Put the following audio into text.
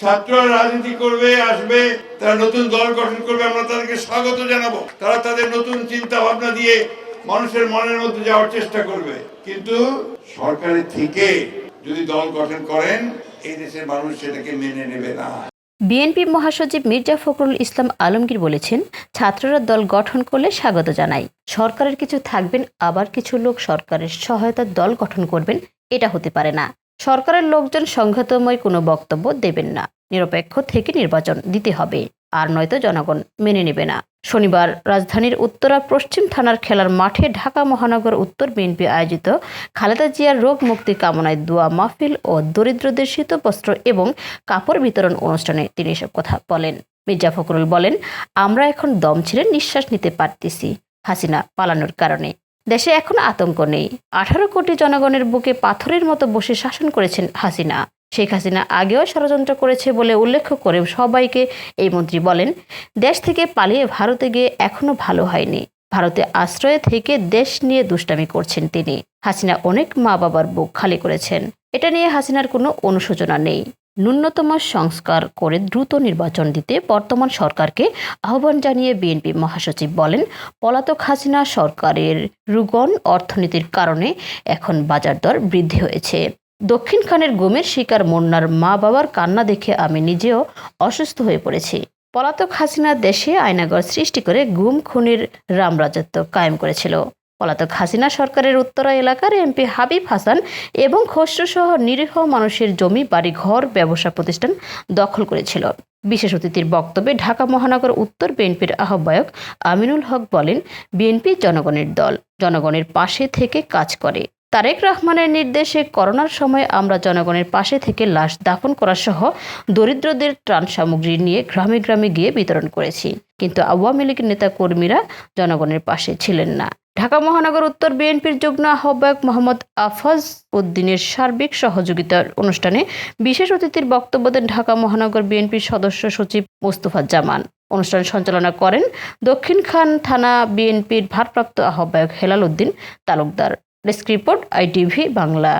ছাত্ররা রাজনীতি করবে, আসবে, তারা নতুন দল গঠন করবে, আমরা তাদেরকে স্বাগত জানাবো। তারা তাদের নতুন চিন্তা ভাবনা দিয়ে মানুষের মনের মধ্যে যাওয়ার চেষ্টা করবে। কিন্তু সরকারের থেকে যদি দল গঠন করেন, এই দেশের মানুষ সেটাকে মেনে নেবে না। বিএনপি মহাসচিব মির্জা ফখরুল ইসলাম আলমগীর বলেছেন, ছাত্ররা দল গঠন করলে স্বাগত জানাই। সরকারের কিছু থাকবেন, আবার কিছু লোক সরকারের সহায়তার দল গঠন করবেন, এটা হতে পারে না। সরকারের লোকজন সংঘাতময় কোনো বক্তব্য দেবেন না। নিরপেক্ষ থেকে নির্বাচন দিতে হবে, আর নয়তো জনগণ মেনে নেবে না। শনিবার রাজধানীর উত্তরা পশ্চিম থানার খেলার মাঠে ঢাকা মহানগর উত্তর বিএনপি আয়োজিত খালেদা জিয়ার রোগ মুক্তি কামনায় দোয়া মাহফিল ও দরিদ্রদের শীতবস্ত্র এবং কাপড় বিতরণ অনুষ্ঠানে তিনি এসব কথা বলেন। মির্জা ফখরুল বলেন, আমরা এখন দম ছেড়ে নিঃশ্বাস নিতে পারতেছি হাসিনা পালানোর কারণে। দেশে এখন আতঙ্ক নেই। 18 কোটি জনগণের বুকে পাথরের মতো বসে শাসন করেছেন হাসিনা। শেখ হাসিনা আগেও ষড়যন্ত্র করেছে বলে উল্লেখ করে সবাইকে এই মন্ত্রী বলেন, দেশ থেকে পালিয়ে ভারতে গিয়ে এখনো ভালো হয়নি। ভারতে আশ্রয়ে থেকে দেশ নিয়ে দুষ্টামি করছেন তিনি। হাসিনা অনেক মা বাবার বুক খালি করেছেন। এটা নিয়ে হাসিনার কোনো অনুশোচনা নেই। ন্যূনতম সংস্কার করে দ্রুত নির্বাচন দিতে বর্তমান সরকারকে আহ্বান জানিয়ে বিএনপি মহাসচিব বলেন, পলাতক হাসিনা সরকারের রুগন অর্থনীতির কারণে এখন বাজার দর বৃদ্ধি হয়েছে। দক্ষিণ খানের গুমের শিকার মুন্নার মা বাবার কান্না দেখে আমি নিজেও অসুস্থ হয়ে পড়েছি। পলাতক হাসিনা দেশে আয়নাগর সৃষ্টি করে গুম খুনের রামরাজত্ব কায়েম করেছিল। পলাতক হাসিনা সরকারের উত্তরা এলাকার এমপি হাবিব হাসান এবং খসরু সহ নিরীহ মানুষের জমি, বাড়ি, ঘর, ব্যবসা প্রতিষ্ঠান দখল করেছিল। বিশেষ অতিথির বক্তব্যে ঢাকা মহানগর উত্তর বিএনপির আহ্বায়ক আমিনুল হক বলেন, বিএনপি জনগণের দল, জনগণের পাশে থেকে কাজ করে। তারেক রহমানের নির্দেশে করোনার সময় আমরা জনগণের পাশে থেকে লাশ দাফন করা সহ দরিদ্রদের ত্রাণ সামগ্রী নিয়ে গ্রামে গ্রামে গিয়ে বিতরণ করেছি। কিন্তু আওয়ামী লীগের নেতা কর্মীরা জনগণের পাশে ছিলেন না। ঢাকা মহানগর উত্তর বিএনপির যুগ্ম আহ্বায়ক মোহাম্মদ আফাজ উদ্দিনের সার্বিক সহযোগিতার অনুষ্ঠানে বিশেষ অতিথির বক্তব্য দেন ঢাকা মহানগর বিএনপির সদস্য সচিব মোস্তফা জামান। অনুষ্ঠান সঞ্চালনা করেন দক্ষিণ খান থানা বিএনপির ভারপ্রাপ্ত আহ্বায়ক Helal Uddin Talukdar. Desk report, ITV Bangla.